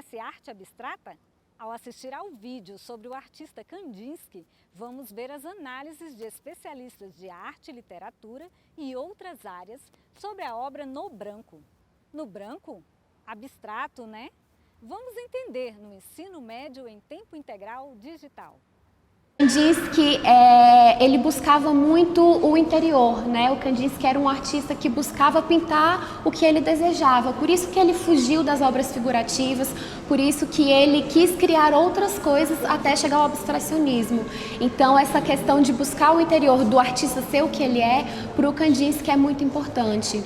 conhece arte abstrata? Ao assistir ao vídeo sobre o artista Kandinsky, vamos ver as análises de especialistas de arte e literatura e outras áreas sobre a obra no branco. No branco? Abstrato, né? Vamos entender no ensino médio em tempo integral digital. Kandinsky, ele buscava muito o interior, né? O Kandinsky era um artista que buscava pintar o que ele desejava, por isso que ele fugiu das obras figurativas, por isso que ele quis criar outras coisas até chegar ao abstracionismo. Então essa questão de buscar o interior do artista ser o que ele é, para o Kandinsky é muito importante.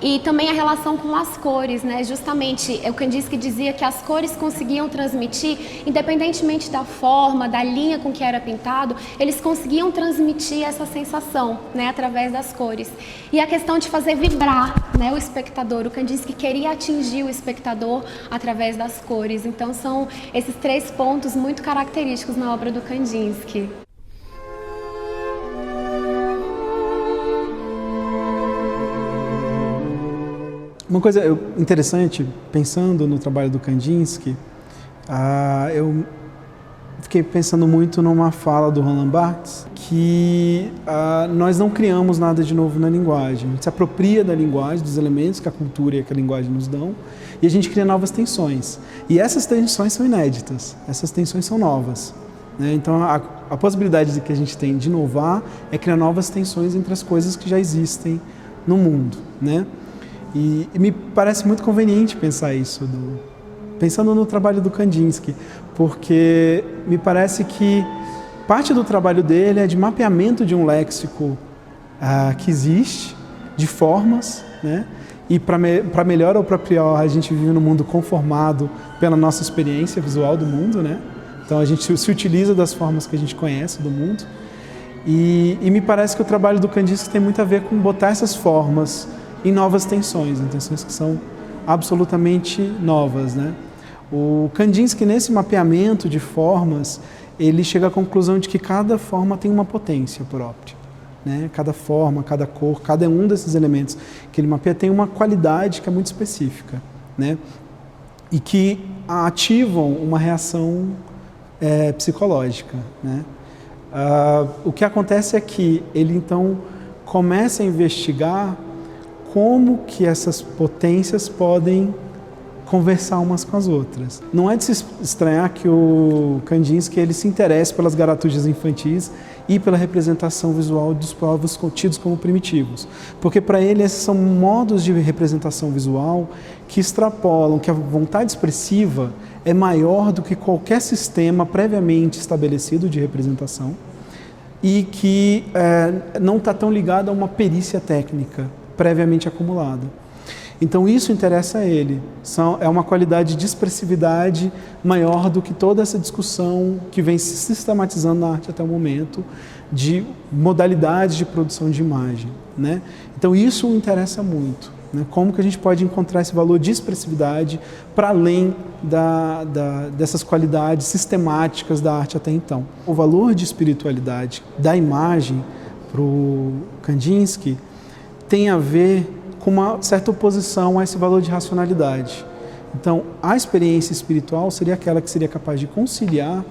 E também a relação com as cores, né? Justamente, o Kandinsky dizia que as cores conseguiam transmitir, independentemente da forma, da linha com que era pintado, eles conseguiam transmitir essa sensação, né? Através das cores. E a questão de fazer vibrar, né? O espectador, o Kandinsky queria atingir o espectador através das cores. Então são esses três pontos muito característicos na obra do Kandinsky. Uma coisa interessante, pensando no trabalho do Kandinsky, eu fiquei pensando muito numa fala do Roland Barthes, que nós não criamos nada de novo na linguagem. A gente se apropria da linguagem, dos elementos que a cultura e que a linguagem nos dão, e a gente cria novas tensões. E essas tensões são inéditas, essas tensões são novas, né? Então, a possibilidade que a gente tem de inovar é criar novas tensões entre as coisas que já existem no mundo, né? E me parece muito conveniente pensar isso, pensando no trabalho do Kandinsky, porque me parece que parte do trabalho dele é de mapeamento de um léxico que existe, de formas, né? E para melhor ou para pior, a gente vive num mundo conformado pela nossa experiência visual do mundo, né? Então a gente se utiliza das formas que a gente conhece do mundo. E me parece que o trabalho do Kandinsky tem muito a ver com botar essas formas em novas tensões, em tensões que são absolutamente novas, né? O Kandinsky, nesse mapeamento de formas, ele chega à conclusão de que cada forma tem uma potência própria, né? Cada forma, cada cor, cada um desses elementos que ele mapeia tem uma qualidade que é muito específica, né? E que ativam uma reação psicológica, né? O que acontece é que ele, então, começa a investigar como que essas potências podem conversar umas com as outras. Não é de se estranhar que o Kandinsky ele se interesse pelas garatujas infantis e pela representação visual dos povos tidos como primitivos, porque para ele esses são modos de representação visual que extrapolam, que a vontade expressiva é maior do que qualquer sistema previamente estabelecido de representação e que não está tão ligado a uma perícia técnica previamente acumulada. Então isso interessa a ele, é uma qualidade de expressividade maior do que toda essa discussão que vem se sistematizando na arte até o momento, de modalidades de produção de imagem, né? Então isso o interessa muito, né? Como que a gente pode encontrar esse valor de expressividade para além dessas qualidades sistemáticas da arte até então. O valor de espiritualidade da imagem para o Kandinsky tem a ver com uma certa oposição a esse valor de racionalidade. Então, a experiência espiritual seria aquela que seria capaz de conciliar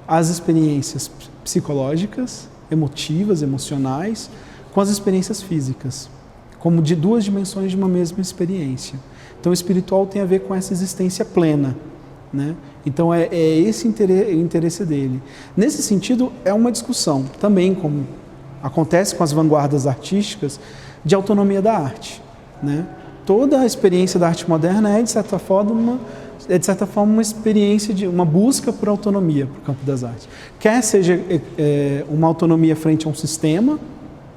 as experiências psicológicas, emotivas, emocionais, com as experiências físicas, como de duas dimensões de uma mesma experiência. Então, o espiritual tem a ver com essa existência plena, né? Então, é esse interesse dele. Nesse sentido, é uma discussão também, como acontece com as vanguardas artísticas, de autonomia da arte, né? Toda a experiência da arte moderna é de certa forma uma experiência de uma busca por autonomia para o campo das artes. Quer seja uma autonomia frente a um sistema,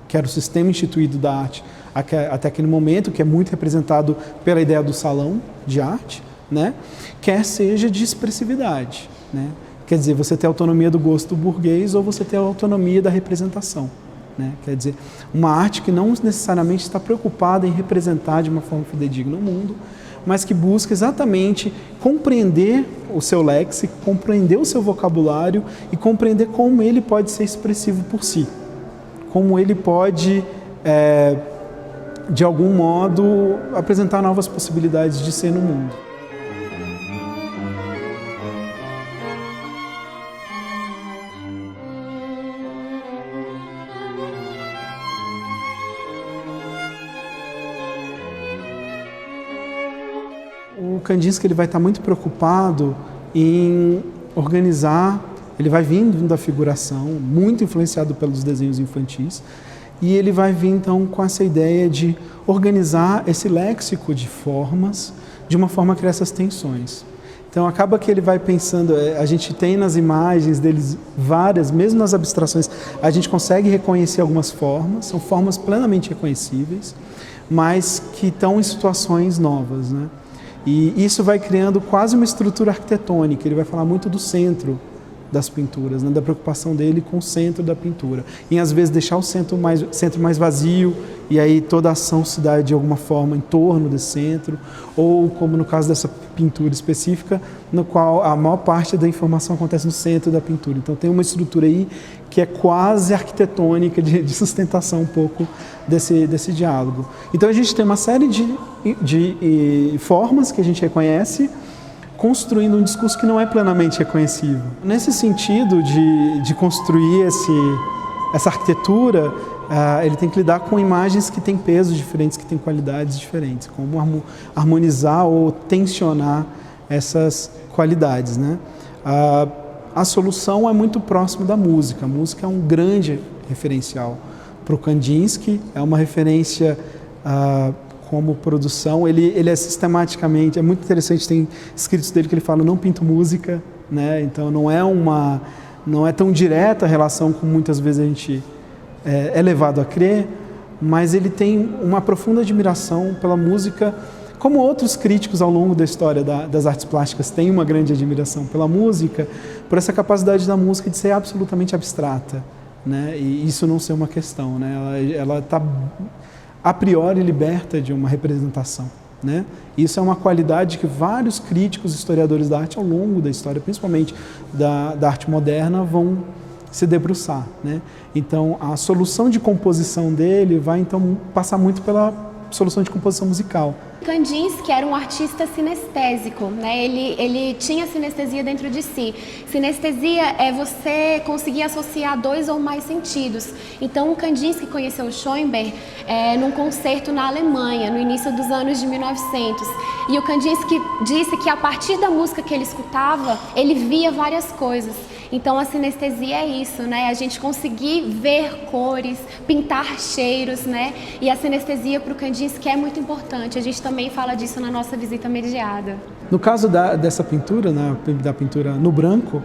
que era o sistema instituído da arte até aquele momento, que é muito representado pela ideia do salão de arte, né? Quer seja de expressividade, né? Quer dizer, você tem a autonomia do gosto burguês ou você tem a autonomia da representação, né? Quer dizer, uma arte que não necessariamente está preocupada em representar de uma forma fidedigna o mundo, mas que busca exatamente compreender o seu léxico, compreender o seu vocabulário e compreender como ele pode ser expressivo por si, como ele pode, de algum modo, apresentar novas possibilidades de ser no mundo. Kandinsky ele vai estar muito preocupado em organizar, ele vai vindo da figuração, muito influenciado pelos desenhos infantis, e ele vai vir então com essa ideia de organizar esse léxico de formas de uma forma a criar essas tensões. Então acaba que ele vai pensando, a gente tem nas imagens deles várias, mesmo nas abstrações, a gente consegue reconhecer algumas formas, são formas plenamente reconhecíveis, mas que estão em situações novas, né? E isso vai criando quase uma estrutura arquitetônica, ele vai falar muito do centro das pinturas, né, da preocupação dele com o centro da pintura. E às vezes deixar o centro mais vazio, e aí toda a ação se dá de alguma forma em torno desse centro, ou como no caso dessa pintura específica, no qual a maior parte da informação acontece no centro da pintura. Então tem uma estrutura aí que é quase arquitetônica, de sustentação um pouco desse diálogo. Então a gente tem uma série de formas que a gente reconhece, construindo um discurso que não é plenamente reconhecível. Nesse sentido de construir essa arquitetura, ele tem que lidar com imagens que têm pesos diferentes, que têm qualidades diferentes, como harmonizar ou tensionar essas qualidades, né? A solução é muito próxima da música. A música é um grande referencial para o Kandinsky, é uma referência como produção, ele é sistematicamente, é muito interessante, tem escritos dele que ele fala, não pinto música, né? Então não é tão direta a relação como muitas vezes a gente é levado a crer, mas ele tem uma profunda admiração pela música, como outros críticos ao longo da história das artes plásticas têm uma grande admiração pela música, por essa capacidade da música de ser absolutamente abstrata, né? E isso não ser uma questão, né? Ela está a priori liberta de uma representação, né? Isso é uma qualidade que vários críticos, historiadores da arte ao longo da história, principalmente da arte moderna, vão se debruçar, né? Então a solução de composição dele vai então passar muito pela solução de composição musical. Kandinsky era um artista sinestésico, né? Ele tinha sinestesia dentro de si. Sinestesia é você conseguir associar dois ou mais sentidos. Então, o Kandinsky conheceu o Schoenberg num concerto na Alemanha, no início dos anos de 1900. E o Kandinsky disse que a partir da música que ele escutava, ele via várias coisas. Então, a sinestesia é isso, né? A gente conseguir ver cores, pintar cheiros, né? E a sinestesia para o Kandinsky é muito importante. A gente também fala disso na nossa visita mediada. No caso dessa pintura, da pintura no branco,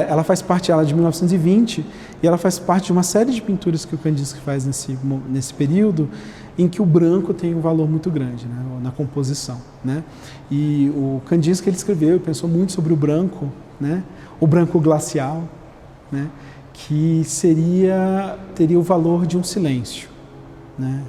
ela faz parte de 1920 e ela faz parte de uma série de pinturas que o Kandinsky faz nesse período em que o branco tem um valor muito grande, né, na composição, né? E o Kandinsky ele escreveu e pensou muito sobre o branco, né, o branco glacial, né, que teria o valor de um silêncio, né?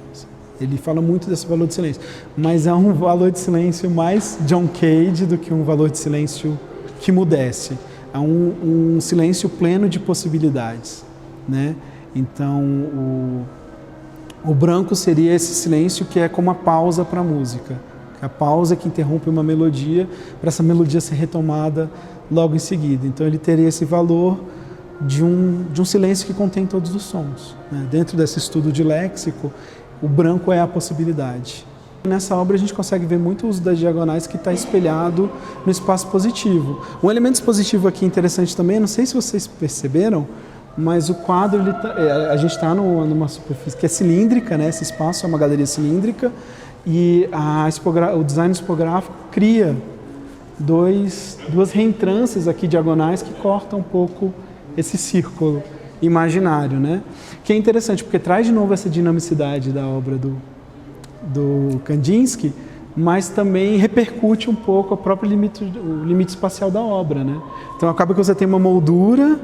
Ele fala muito desse valor de silêncio, mas é um valor de silêncio mais John Cage do que um valor de silêncio que mudesse. É um silêncio pleno de possibilidades, né? Então, o branco seria esse silêncio que é como a pausa para a música. A pausa que interrompe uma melodia, para essa melodia ser retomada logo em seguida. Então, ele teria esse valor de um silêncio que contém todos os sons, né? Dentro desse estudo de léxico, o branco é a possibilidade. Nessa obra a gente consegue ver muito o uso das diagonais que está espelhado no espaço positivo. Um elemento expositivo aqui interessante também, não sei se vocês perceberam, mas o quadro, a gente está numa superfície que é cilíndrica, né? Esse espaço é uma galeria cilíndrica e o design tipográfico cria duas reentrâncias aqui diagonais que cortam um pouco esse círculo imaginário, né? Que é interessante porque traz de novo essa dinamicidade da obra do Kandinsky, mas também repercute um pouco o limite espacial da obra, né? Então acaba que você tem uma moldura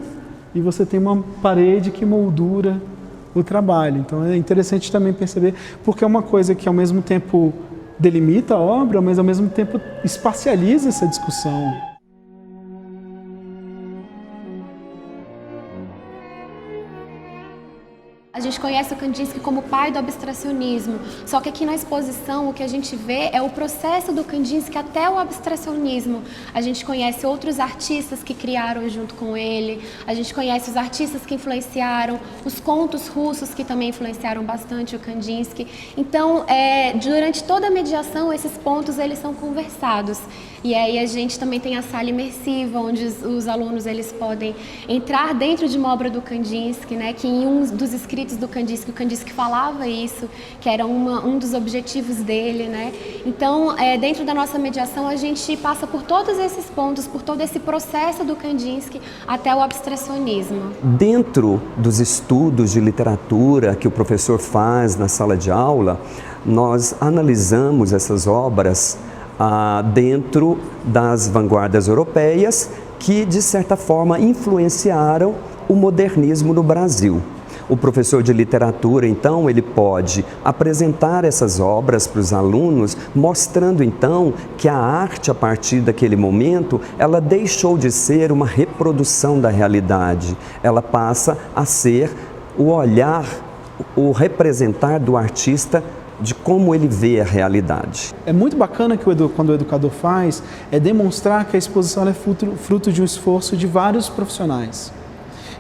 e você tem uma parede que moldura o trabalho. Então é interessante também perceber, porque é uma coisa que ao mesmo tempo delimita a obra, mas ao mesmo tempo espacializa essa discussão. A gente conhece o Kandinsky como o pai do abstracionismo, só que aqui na exposição o que a gente vê é o processo do Kandinsky até o abstracionismo. A gente conhece outros artistas que criaram junto com ele, a gente conhece os artistas que influenciaram, os contos russos que também influenciaram bastante o Kandinsky. Então, durante toda a mediação, esses pontos eles são conversados. E aí a gente também tem a sala imersiva, onde os alunos eles podem entrar dentro de uma obra do Kandinsky, né, que em um dos escritos do Kandinsky, o Kandinsky falava isso, que era um dos objetivos dele, né. Então, dentro da nossa mediação, a gente passa por todos esses pontos, por todo esse processo do Kandinsky até o abstracionismo. Dentro dos estudos de literatura que o professor faz na sala de aula, nós analisamos essas obras dentro das vanguardas europeias que, de certa forma, influenciaram o modernismo no Brasil. O professor de literatura, então, ele pode apresentar essas obras para os alunos, mostrando, então, que a arte, a partir daquele momento, ela deixou de ser uma reprodução da realidade. Ela passa a ser o olhar, o representar do artista de como ele vê a realidade. É muito bacana que quando o educador faz, é demonstrar que a exposição é fruto de um esforço de vários profissionais.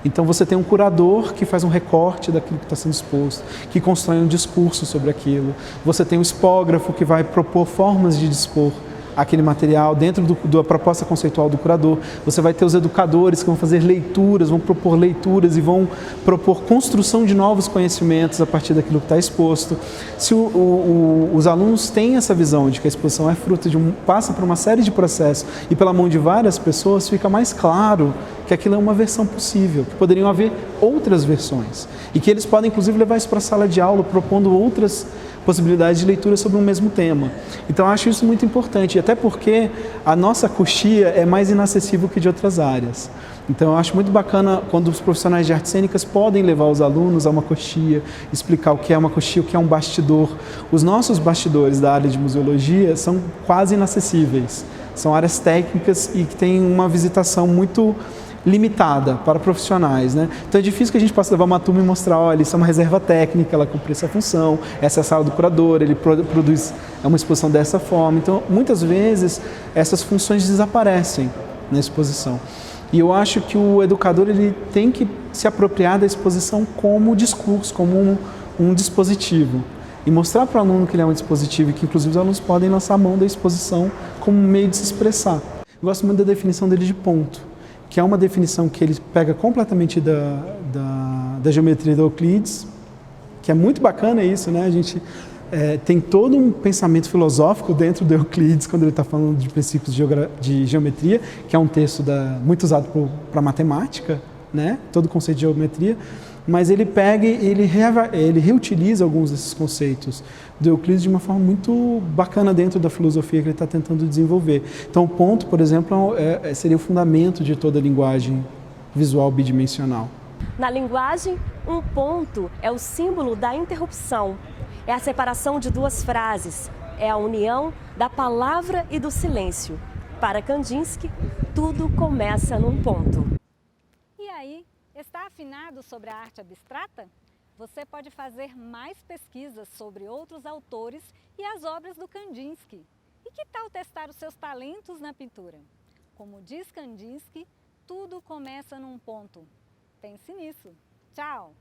Então você tem um curador que faz um recorte daquilo que está sendo exposto, que constrói um discurso sobre aquilo. Você tem um expógrafo que vai propor formas de dispor aquele material dentro da proposta conceitual do curador. Você vai ter os educadores que vão fazer leituras, vão propor leituras e vão propor construção de novos conhecimentos a partir daquilo que está exposto. Se os alunos têm essa visão de que a exposição é fruto passa por uma série de processos e pela mão de várias pessoas, fica mais claro que aquilo é uma versão possível, que poderiam haver outras versões e que eles podem inclusive levar isso para a sala de aula propondo outras possibilidades de leitura sobre um mesmo tema. Então, eu acho isso muito importante, até porque a nossa coxia é mais inacessível que de outras áreas. Então, eu acho muito bacana quando os profissionais de artes cênicas podem levar os alunos a uma coxia, explicar o que é uma coxia, o que é um bastidor. Os nossos bastidores da área de museologia são quase inacessíveis. São áreas técnicas e que têm uma visitação muito limitada para profissionais, né? Então é difícil que a gente possa levar uma turma e mostrar, olha, isso é uma reserva técnica, ela cumpre essa função, essa é a sala do curador, ele produz uma exposição dessa forma. Então, muitas vezes, essas funções desaparecem na exposição. E eu acho que o educador ele tem que se apropriar da exposição como discurso, como um dispositivo. E mostrar para o aluno que ele é um dispositivo e que, inclusive, os alunos podem lançar a mão da exposição como um meio de se expressar. Eu gosto muito da definição dele de ponto, que é uma definição que ele pega completamente da geometria de Euclides, que é muito bacana isso, né? A gente tem todo um pensamento filosófico dentro do Euclides, quando ele está falando de princípios de geometria, que é um texto muito usado para matemática, né? Todo o conceito de geometria, mas ele pega e ele reutiliza alguns desses conceitos do Euclides de uma forma muito bacana dentro da filosofia que ele está tentando desenvolver. Então, o ponto, por exemplo, seria o fundamento de toda a linguagem visual bidimensional. Na linguagem, um ponto é o símbolo da interrupção. É a separação de duas frases. É a união da palavra e do silêncio. Para Kandinsky, tudo começa num ponto. E aí, está afinado sobre a arte abstrata? Você pode fazer mais pesquisas sobre outros autores e as obras do Kandinsky. E que tal testar os seus talentos na pintura? Como diz Kandinsky, tudo começa num ponto. Pense nisso. Tchau!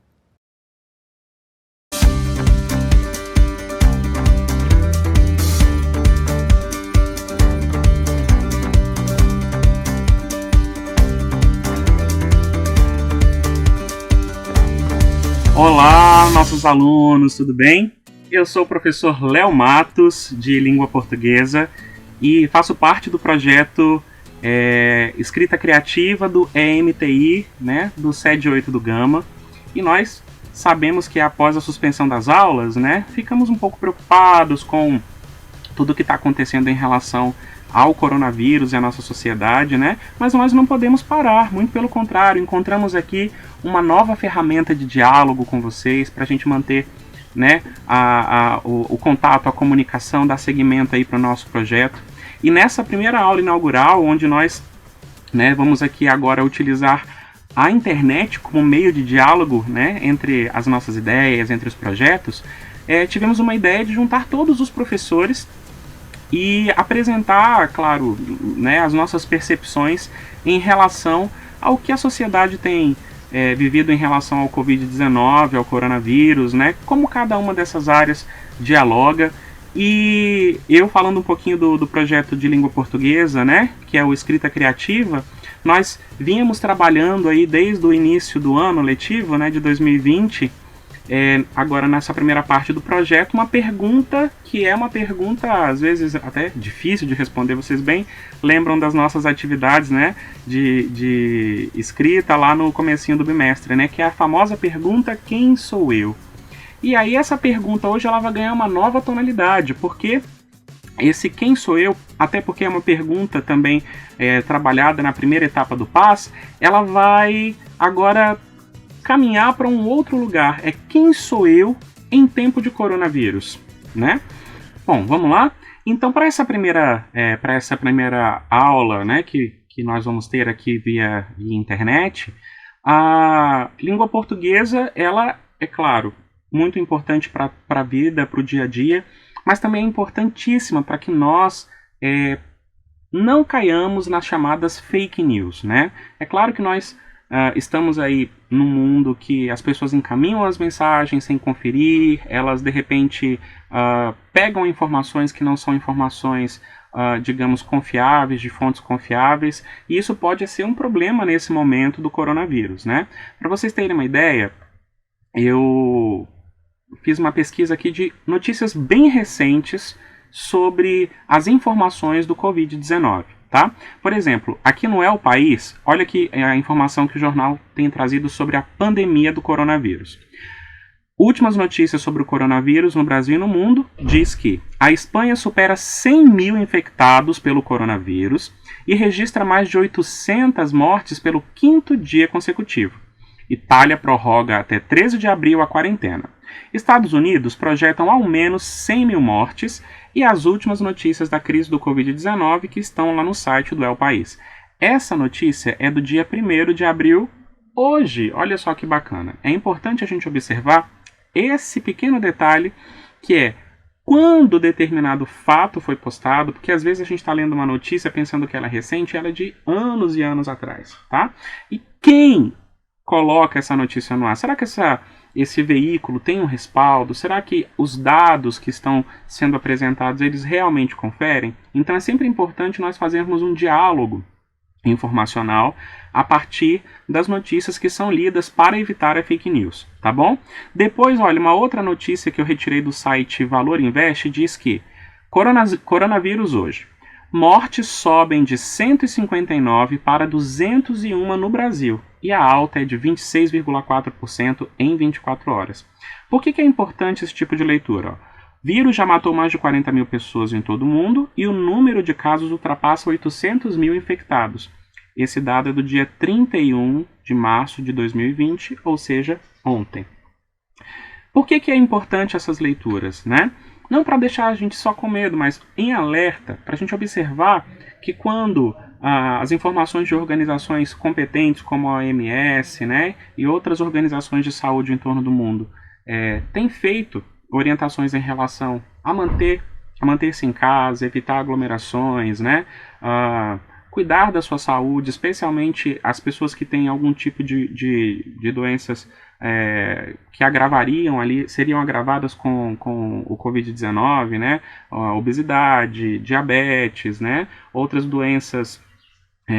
Olá, nossos alunos, tudo bem? Eu sou o professor Léo Matos, de Língua Portuguesa, e faço parte do projeto Escrita Criativa do EMTI, né, do SED 8 do Gama. E nós sabemos que após a suspensão das aulas, né, ficamos um pouco preocupados com tudo o que está acontecendo em relação ao coronavírus e à nossa sociedade, né? Mas nós não podemos parar, muito pelo contrário, encontramos aqui uma nova ferramenta de diálogo com vocês para a gente manter, né, o contato, a comunicação, dar seguimento aí para o nosso projeto. E nessa primeira aula inaugural, onde nós, né, vamos aqui agora utilizar a internet como meio de diálogo, né, entre as nossas ideias, entre os projetos, tivemos uma ideia de juntar todos os professores e apresentar, claro, né, as nossas percepções em relação ao que a sociedade tem vivido em relação ao Covid-19, ao coronavírus, né, como cada uma dessas áreas dialoga. E eu falando um pouquinho do projeto de língua portuguesa, né, que é o Escrita Criativa, nós vínhamos trabalhando aí desde o início do ano letivo, né, de 2020, agora nessa primeira parte do projeto, uma pergunta que é uma pergunta, às vezes, até difícil de responder, vocês bem lembram das nossas atividades, né, de escrita lá no comecinho do bimestre, né, que é a famosa pergunta quem sou eu? E aí essa pergunta hoje ela vai ganhar uma nova tonalidade, porque esse quem sou eu, até porque é uma pergunta também trabalhada na primeira etapa do PAS, ela vai agora caminhar para um outro lugar. É quem sou eu em tempo de coronavírus, né? Bom, vamos lá? Então, para essa primeira aula, né, que nós vamos ter aqui via internet, a língua portuguesa, ela é claro, muito importante para a vida, para o dia a dia, mas também é importantíssima para que nós não caiamos nas chamadas fake news, né? É claro que nós estamos aí num mundo que as pessoas encaminham as mensagens sem conferir, elas de repente pegam informações que não são informações, digamos, confiáveis, de fontes confiáveis, e isso pode ser um problema nesse momento do coronavírus, né? Para vocês terem uma ideia, eu fiz uma pesquisa aqui de notícias bem recentes sobre as informações do Covid-19. Tá? Por exemplo, aqui no El País, olha aqui a informação que o jornal tem trazido sobre a pandemia do coronavírus. Últimas notícias sobre o coronavírus no Brasil e no mundo diz que a Espanha supera 100 mil infectados pelo coronavírus e registra mais de 800 mortes pelo 5º dia consecutivo. Itália prorroga até 13 de abril a quarentena. Estados Unidos projetam ao menos 100 mil mortes e as últimas notícias da crise do Covid-19 que estão lá no site do El País. Essa notícia é do dia 1º de abril, hoje. Olha só que bacana. É importante a gente observar esse pequeno detalhe que é quando determinado fato foi postado, porque às vezes a gente está lendo uma notícia pensando que ela é recente, ela é de anos e anos atrás, tá? E quem coloca essa notícia no ar? Será que esse veículo tem um respaldo? Será que os dados que estão sendo apresentados, eles realmente conferem? Então é sempre importante nós fazermos um diálogo informacional a partir das notícias que são lidas para evitar a fake news, tá bom? Depois, olha, uma outra notícia que eu retirei do site Valor Invest diz que coronavírus hoje. Mortes sobem de 159 para 201 no Brasil e a alta é de 26,4% em 24 horas. Por que é importante esse tipo de leitura? O vírus já matou mais de 40 mil pessoas em todo o mundo e o número de casos ultrapassa 800 mil infectados. Esse dado é do dia 31 de março de 2020, ou seja, ontem. Por que é importante essas leituras, né? Não para deixar a gente só com medo, mas em alerta, para a gente observar que quando as informações de organizações competentes como a OMS, né, e outras organizações de saúde em torno do mundo têm feito orientações em relação a manter-se em casa, evitar aglomerações, né, cuidar da sua saúde, especialmente as pessoas que têm algum tipo de doenças que agravariam ali, seriam agravadas com o Covid-19, né? Obesidade, diabetes, né? Outras doenças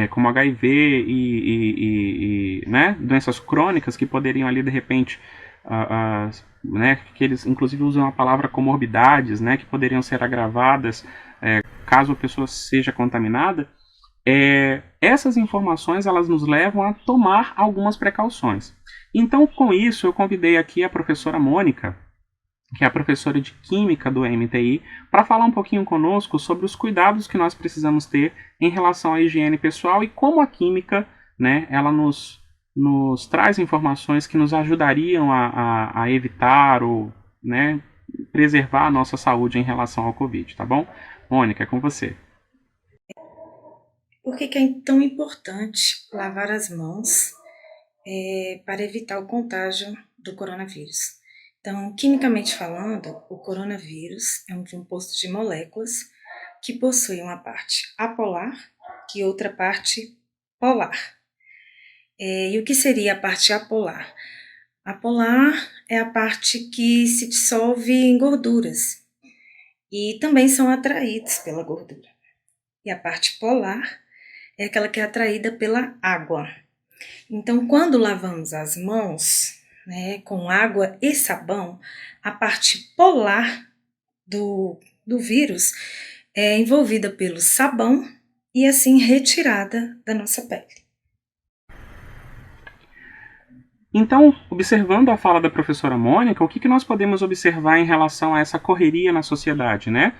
como HIV e né? Doenças crônicas que poderiam ali de repente, né? Que eles inclusive usam a palavra comorbidades, né? Que poderiam ser agravadas caso a pessoa seja contaminada. Essas informações elas nos levam a tomar algumas precauções. Então, com isso, eu convidei aqui a professora Mônica, que é a professora de Química do MTI, para falar um pouquinho conosco sobre os cuidados que nós precisamos ter em relação à higiene pessoal e como a Química, né, ela nos traz informações que nos ajudariam a evitar ou, né, preservar a nossa saúde em relação ao Covid, tá bom? Mônica, é com você. Por que é tão importante lavar as mãos para evitar o contágio do coronavírus. Então, quimicamente falando, o coronavírus é um composto de moléculas que possui uma parte apolar e outra parte polar. E o que seria a parte apolar? Apolar é a parte que se dissolve em gorduras e também são atraídos pela gordura. E a parte polar é aquela que é atraída pela água. Então, quando lavamos as mãos, com água e sabão, a parte polar do vírus é envolvida pelo sabão e assim retirada da nossa pele. Então, observando a fala da professora Mônica, o que nós podemos observar em relação a essa correria na sociedade, né?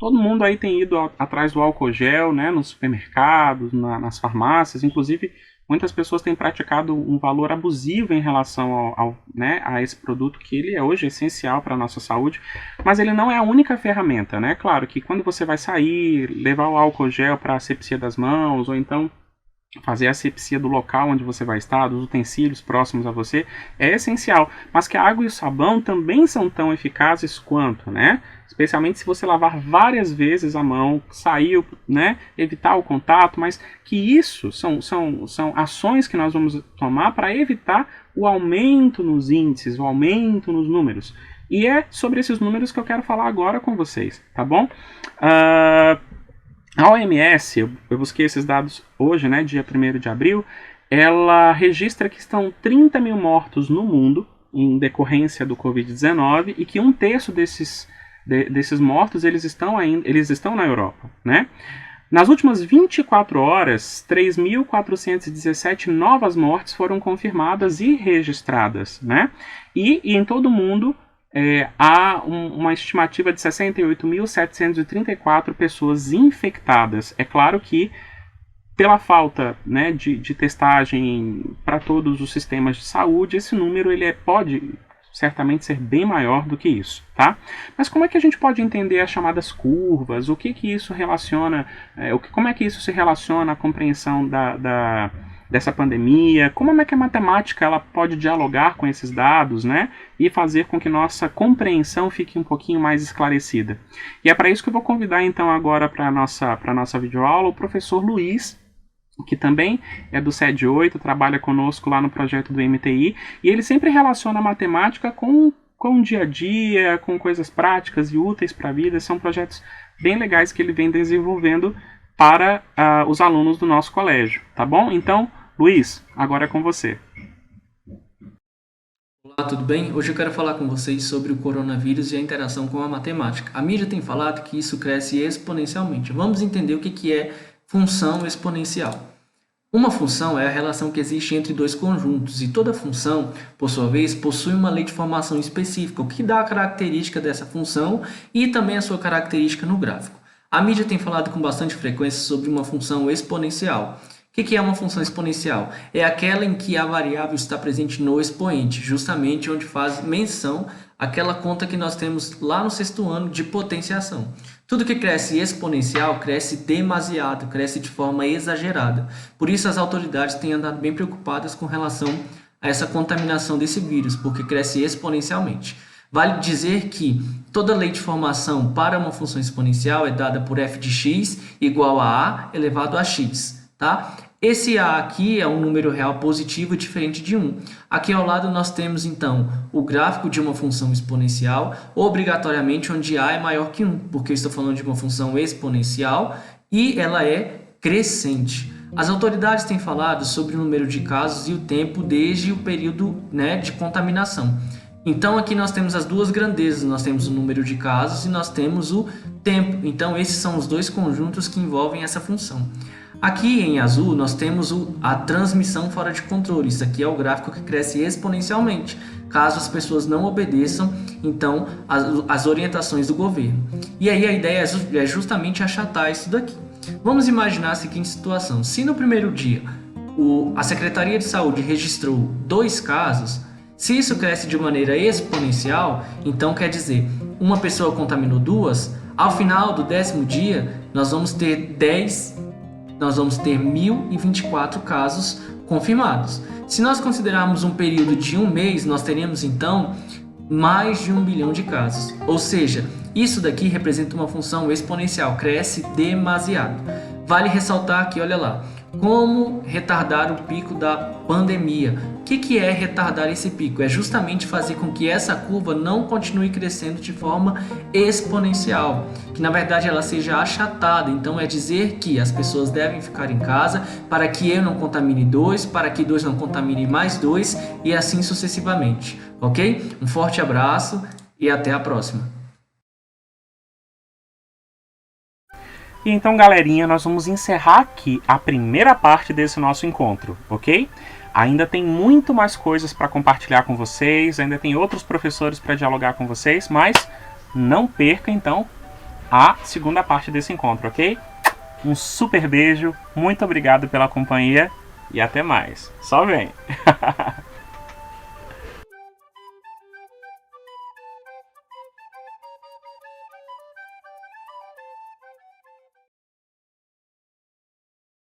Todo mundo aí tem ido atrás do álcool gel, né, nos supermercados, nas farmácias, inclusive muitas pessoas têm praticado um valor abusivo em relação a esse produto, que ele é hoje essencial para a nossa saúde, mas ele não é a única ferramenta, né? Claro que quando você vai sair, levar o álcool gel para a asepsia das mãos, ou então fazer a asepsia do local onde você vai estar, dos utensílios próximos a você, é essencial, mas que a água e o sabão também são tão eficazes quanto, né? Especialmente se você lavar várias vezes a mão, sair, né? Evitar o contato, mas que isso são ações que nós vamos tomar para evitar o aumento nos índices, o aumento nos números. E é sobre esses números que eu quero falar agora com vocês, tá bom? A OMS, eu busquei esses dados hoje, né, dia 1º de abril, ela registra que estão 30 mil mortos no mundo em decorrência do Covid-19 e que 1/3 desses mortos eles estão na Europa, né? Nas últimas 24 horas, 3.417 novas mortes foram confirmadas e registradas, né? E em todo o mundo, há uma estimativa de 68.734 pessoas infectadas. É claro que, pela falta, né, de testagem para todos os sistemas de saúde, esse número pode certamente ser bem maior do que isso, tá? Mas como é que a gente pode entender as chamadas curvas? O que isso relaciona? Como é que isso se relaciona à compreensão dessa pandemia? Como é que a matemática ela pode dialogar com esses dados, né? E fazer com que nossa compreensão fique um pouquinho mais esclarecida. E é para isso que eu vou convidar então agora para a nossa videoaula o professor Luiz, que também é do SED 8, trabalha conosco lá no projeto do MTI, e ele sempre relaciona a matemática com o dia a dia, com coisas práticas e úteis para a vida. São projetos bem legais que ele vem desenvolvendo para os alunos do nosso colégio, tá bom? Então, Luiz, agora é com você. Olá, tudo bem? Hoje eu quero falar com vocês sobre o coronavírus e a interação com a matemática. A mídia tem falado que isso cresce exponencialmente. Vamos entender o que é função exponencial. Uma função é a relação que existe entre dois conjuntos, e toda função, por sua vez, possui uma lei de formação específica, o que dá a característica dessa função e também a sua característica no gráfico. A mídia tem falado com bastante frequência sobre uma função exponencial. O que é uma função exponencial? É aquela em que a variável está presente no expoente, justamente onde faz menção àquela conta que nós temos lá no 6º ano de potenciação. Tudo que cresce exponencial cresce demasiado, cresce de forma exagerada. Por isso as autoridades têm andado bem preocupadas com relação a essa contaminação desse vírus, porque cresce exponencialmente. Vale dizer que toda lei de formação para uma função exponencial é dada por f de x igual a elevado a x. Tá? Esse a aqui é um número real positivo diferente de 1. Aqui ao lado nós temos então o gráfico de uma função exponencial, obrigatoriamente onde a é maior que 1, porque eu estou falando de uma função exponencial e ela é crescente. As autoridades têm falado sobre o número de casos e o tempo desde o período, né, de contaminação. Então aqui nós temos as duas grandezas, nós temos o número de casos e nós temos o tempo. Então esses são os dois conjuntos que envolvem essa função. Aqui em azul nós temos a transmissão fora de controle. Isso aqui é o gráfico que cresce exponencialmente, caso as pessoas não obedeçam então as orientações do governo. E aí a ideia é justamente achatar isso daqui. Vamos imaginar a seguinte situação: se no primeiro dia a Secretaria de Saúde registrou 2 casos, se isso cresce de maneira exponencial, então quer dizer, uma pessoa contaminou 2, ao final do 10º dia nós vamos ter 1.024 casos confirmados. Se nós considerarmos um período de 1 mês, nós teremos então mais de 1 bilhão de casos. Ou seja, isso daqui representa uma função exponencial, cresce demasiado. Vale ressaltar que, olha lá, como retardar o pico da pandemia. O que é retardar esse pico? É justamente fazer com que essa curva não continue crescendo de forma exponencial, que na verdade ela seja achatada. Então é dizer que as pessoas devem ficar em casa para que eu não contamine 2, para que 2 não contamine mais 2 e assim sucessivamente, ok? Um forte abraço e até a próxima. E então, galerinha, nós vamos encerrar aqui a primeira parte desse nosso encontro, ok? Ainda tem muito mais coisas para compartilhar com vocês, ainda tem outros professores para dialogar com vocês, mas não perca, então, a segunda parte desse encontro, ok? Um super beijo, muito obrigado pela companhia e até mais. Só vem!